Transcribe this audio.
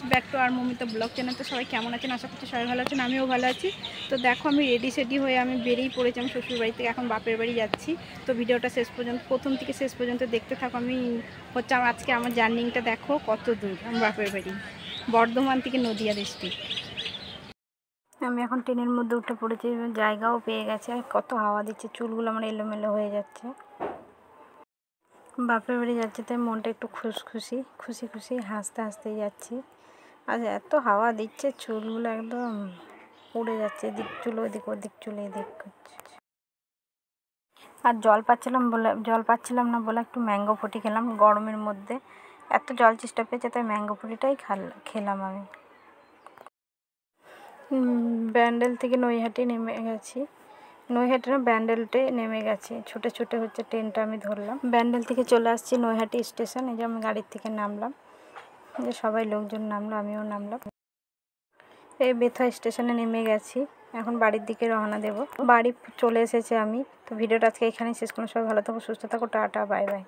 Back to our Moumita blog channel. তো সবাই কেমন আছেন? আশা করছি সবাই ভালো আছেন, আমিও ভালো আছি। তো দেখো আমি রেডি হয়ে আমি বেরিয়ে পড়েছি। আমি শ্বশুরবাড়ি থেকে এখন বাপের বাড়ি যাচ্ছি। তো ভিডিওটা শেষ পর্যন্ত, প্রথম থেকে শেষ পর্যন্ত দেখতে থাকো। আমি হচ্ছে আজকে আমার জার্নিংটা দেখো কত দূর। আমার বাপের বাড়ি বর্ধমান থেকে নদিয়া ডিস্ট্রিক্ট। আমি এখন ট্রেনের মধ্যে উঠে পড়েছি, জায়গাও পেয়ে গেছে। কত হাওয়া দিচ্ছে, চুলগুলো আমার এলোমেলো হয়ে যাচ্ছে। বাপের বাড়ি যাচ্ছি তাই মনটা একটু খুশি হাসতে যাচ্ছি। আর এত হাওয়া দিচ্ছে, চুলগুলো একদম উড়ে যাচ্ছে, এদিক চুল ওদিক, ওদিক চুল এদিক করছে। আর জল পাচ্ছিলাম না বলে একটু ম্যাঙ্গো ফুটি খেলাম গরমের মধ্যে। এত জল চেষ্টা পেয়েছে তাই ম্যাঙ্গো ফুটিটাই খেলাম আমি। ব্যান্ডেল থেকে নৈহাটি নেমে গেছি। নৈহাটি না, ব্যান্ডেলটে নেমে গেছি। ছুটে হচ্ছে ট্রেনটা আমি ধরলাম। ব্যান্ডেল থেকে চলে আসছি নৈহাটি স্টেশন। এই যে আমি গাড়ির থেকে নামলাম, যে সবাই লোকজন নামলো, আমিও নামলাম। এই বেথা স্টেশনে নেমে গেছি। এখন বাড়ির দিকে রওনা দেব। বাড়ি চলে এসেছে আমি। তো ভিডিওটা আজকে এখানেই শেষ করলাম। সবাই ভালো থাকো, সুস্থ থাকো, টাটা, বাই বাই।